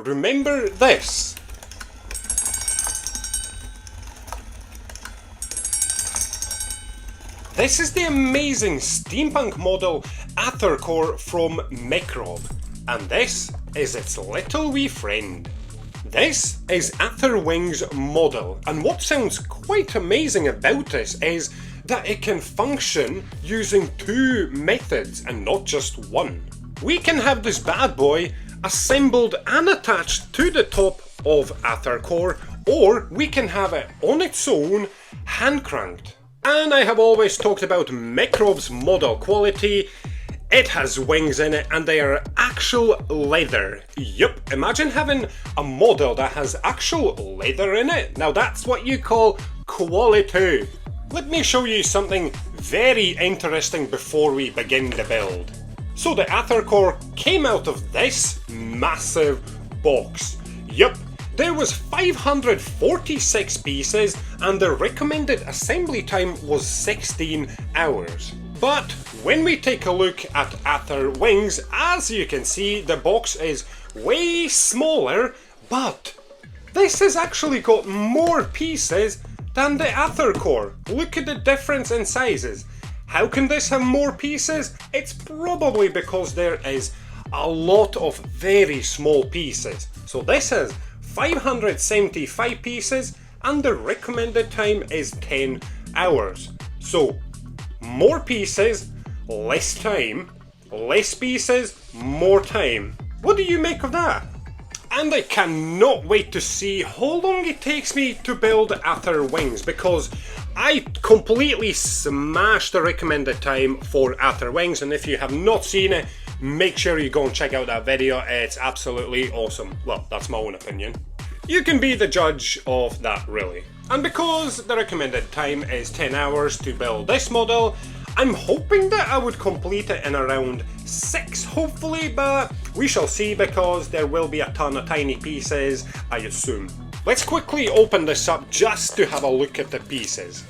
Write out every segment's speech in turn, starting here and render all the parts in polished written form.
remember this? This is the amazing steampunk model Aethercore from Mecrob, and this is its little wee friend. This is Aetherwings model, and what sounds quite amazing about this is that it can function using two methods and not just one. We can have this bad boy assembled and attached to the top of Aethercore, or we can have it on its own, hand cranked. And I have always talked about Mecrob's model quality. It has wings in it and they are actual leather. Yup, imagine having a model that has actual leather in it. Now that's what you call quality. Let me show you something very interesting before we begin the build. So the Aethercore came out of this massive box. Yup, there was 546 pieces and the recommended assembly time was 16 hours. But when we take a look at Aetherwings, as you can see, the box is way smaller, but this has actually got more pieces than the Aethercore. Look at the difference in sizes. How can this have more pieces? It's probably because there is a lot of very small pieces. So this has 575 pieces and the recommended time is 10 hours. So more pieces, less time, less pieces, more time. What do you make of that? And I cannot wait to see how long it takes me to build Aetherwings, because I completely smashed the recommended time for Aetherwings, and if you have not seen it, make sure you go and check out that video. It's absolutely awesome. Well, that's my own opinion. You can be the judge of that, really. And because the recommended time is 10 hours to build this model, I'm hoping that I would complete it in around 6 hopefully, but we shall see because there will be a ton of tiny pieces, I assume. Let's quickly open this up just to have a look at the pieces.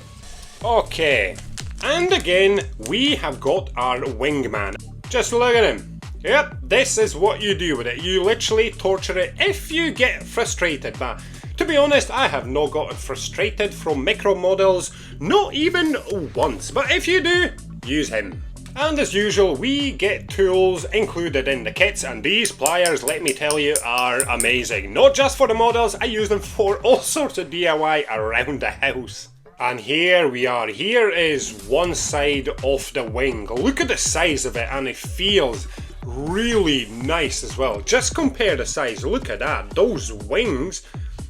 Okay, and again we have got our wingman. Just look at him. Yep, this is what you do with it. You literally torture it if you get frustrated, but to be honest, I have not gotten frustrated from Mecrob models, not even once. But if you do, use him. And as usual, we get tools included in the kits, and these pliers, let me tell you, are amazing. Not just for the models, I use them for all sorts of DIY around the house. And here we are. Here is one side of the wing. Look at the size of it, and it feels really nice as well. Just compare the size. Look at that. Those wings.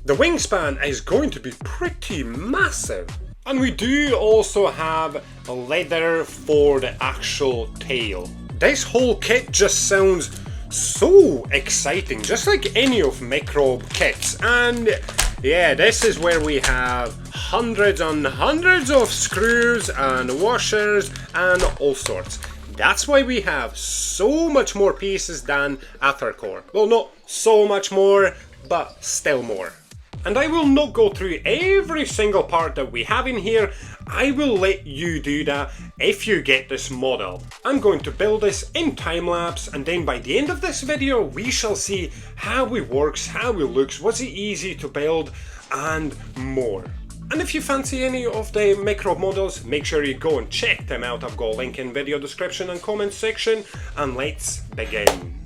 The wingspan is going to be pretty massive. And we do also have leather for the actual tail. This whole kit just sounds so exciting, just like any of Mecrob kits. And yeah, this is where we have hundreds and hundreds of screws and washers and all sorts. That's why we have so much more pieces than Aethercore. Well, not so much more, but still more. And I will not go through every single part that we have in here. I will let you do that if you get this model. I'm going to build this in time-lapse, and then by the end of this video we shall see how it works, how it looks, was it easy to build, and more. And if you fancy any of the Mecrob models, make sure you go and check them out. I've got a link in video description and comment section, and let's begin.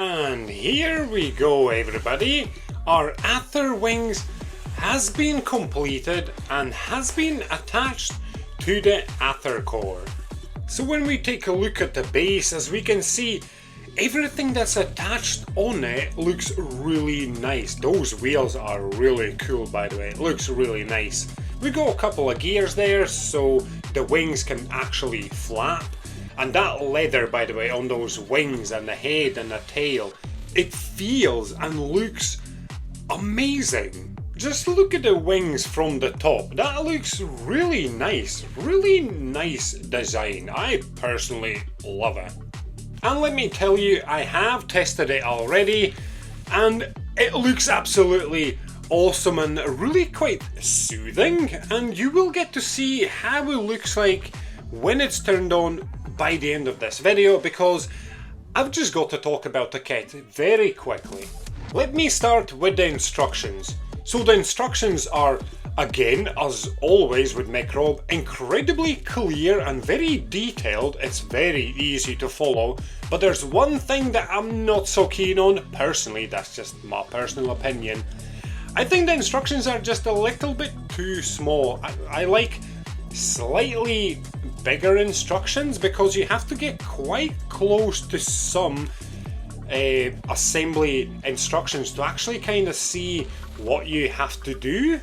And here we go, everybody. Our Aetherwings has been completed and has been attached to the Aethercore. So when we take a look at the base, as we can see, everything that's attached on it looks really nice. Those wheels are really cool, by the way. It looks really nice. We got a couple of gears there so the wings can actually flap. And that leather, by the way, on those wings and the head and the tail, it feels and looks amazing. Just look at the wings from the top. That looks really nice design. I personally love it. And let me tell you, I have tested it already and it looks absolutely awesome and really quite soothing, and you will get to see how it looks like when it's turned on by the end of this video, because I've just got to talk about the kit very quickly. Let me start with the instructions. So the instructions are, again, as always with Mecrob, incredibly clear and very detailed. It's very easy to follow, but there's one thing that I'm not so keen on, personally, that's just my personal opinion. I think the instructions are just a little bit too small. I like slightly bigger instructions because you have to get quite close to some assembly instructions to actually kind of see what you have to do,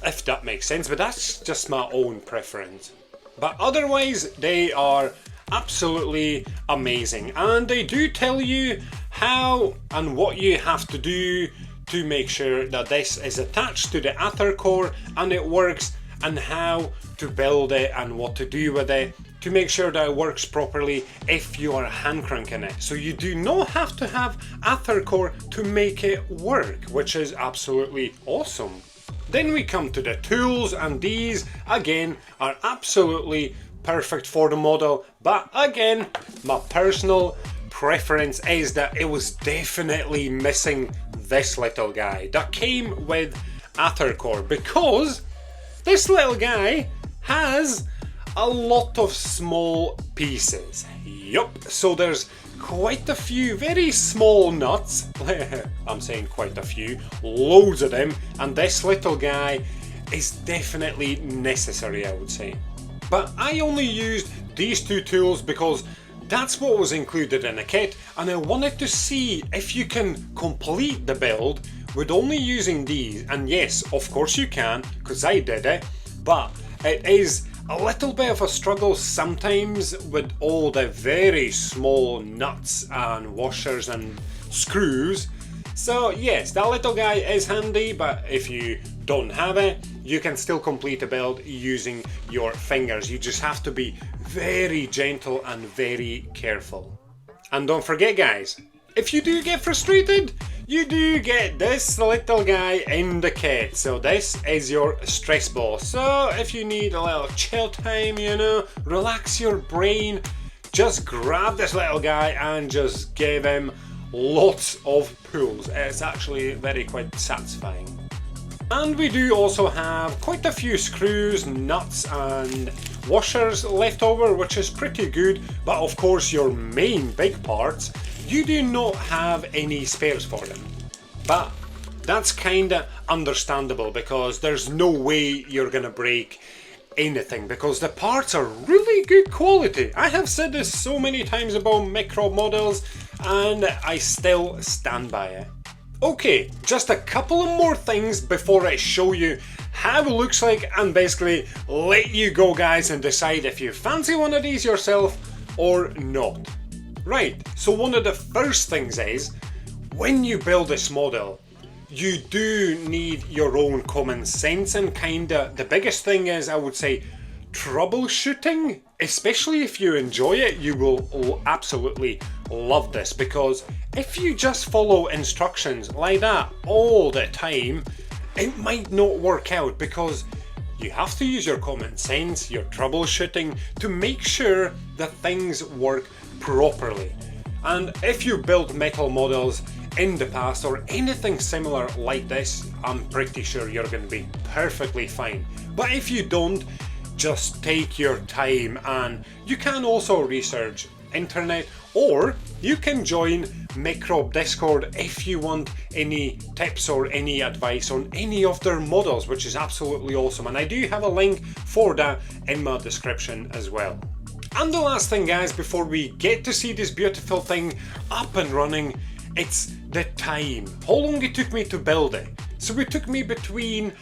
if that makes sense, but that's just my own preference. But otherwise, they are absolutely amazing, and they do tell you how and what you have to do to make sure that this is attached to the Aethercore and it works, and how to build it and what to do with it to make sure that it works properly if you are hand cranking it. So you do not have to have Aethercore to make it work, which is absolutely awesome. Then we come to the tools, and these again are absolutely perfect for the model, but again, my personal preference is that it was definitely missing this little guy that came with Aethercore, because this little guy has a lot of small pieces. Yup, so there's quite a few very small nuts. I'm saying quite a few, loads of them, and this little guy is definitely necessary, I would say. But I only used these two tools because that's what was included in the kit, and I wanted to see if you can complete the build with only using these. And yes, of course you can, because I did it, but it is a little bit of a struggle sometimes with all the very small nuts and washers and screws. So yes, that little guy is handy, but if you don't have it, you can still complete a build using your fingers. You just have to be very gentle and very careful. And don't forget, guys, if you do get frustrated, you do get this little guy in the kit. So this is your stress ball. So if you need a little chill time, you know, relax your brain, just grab this little guy and just give him lots of pulls. It's actually very quite satisfying. And we do also have quite a few screws, nuts and washers left over, which is pretty good, but of course your main big parts, you do not have any spares for them. But that's kinda understandable, because there's no way you're gonna break anything, because the parts are really good quality. I have said this so many times about Mecrob models, and I still stand by it. Okay, just a couple of more things before I show you how it looks like and basically let you go, guys, and decide if you fancy one of these yourself or not. Right, so one of the first things is, when you build this model, you do need your own common sense, and kinda the biggest thing is, I would say, troubleshooting. Especially if you enjoy it, you will absolutely love this, because if you just follow instructions like that all the time, it might not work out, because you have to use your common sense, your troubleshooting, to make sure that things work properly. And if you build metal models in the past or anything similar like this, I'm pretty sure you're going to be perfectly fine. But if you don't, just take your time, and you can also research internet or you can join Mecrob Discord if you want any tips or any advice on any of their models, which is absolutely awesome, and I do have a link for that in my description as well. And the last thing, guys, before we get to see this beautiful thing up and running, it's the time. How long it took me to build it. So it took me between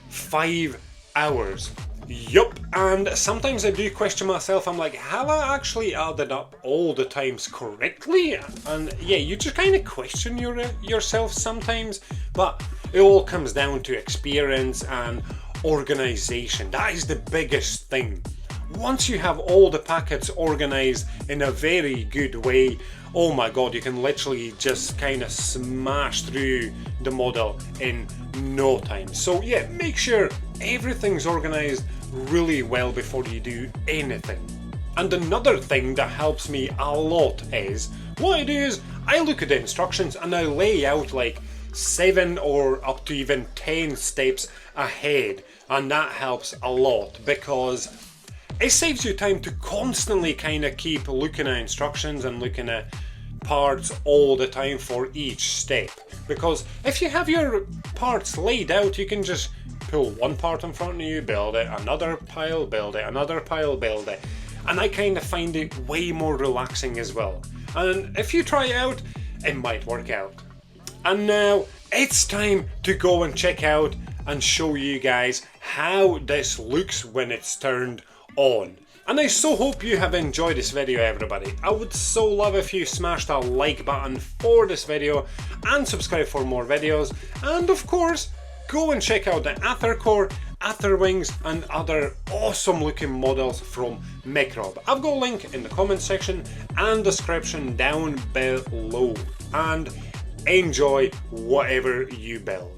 5 hours. Yup, and sometimes I do question myself. I'm like, have I actually added up all the times correctly? And yeah, you just kind of question yourself sometimes, but it all comes down to experience and organization. That is the biggest thing. Once you have all the packets organized in a very good way, oh my god, you can literally just kind of smash through the model in no time. So yeah, make sure everything's organized really well before you do anything. And another thing that helps me a lot is, what I do is I look at the instructions and I lay out like 7 or up to even 10 steps ahead, and that helps a lot because it saves you time to constantly kind of keep looking at instructions and looking at parts all the time for each step. Because if you have your parts laid out, you can just pull one part in front of you, build it, another pile, build it, another pile, build it. And I kind of find it way more relaxing as well. And if you try it out, it might work out. And now it's time to go and check out and show you guys how this looks when it's turned on. And I so hope you have enjoyed this video, everybody. I would so love if you smashed that like button for this video and subscribe for more videos. And of course, go and check out the Aethercore, Aetherwings and other awesome looking models from Mecrob. I've got a link in the comment section and description down below. And enjoy whatever you build.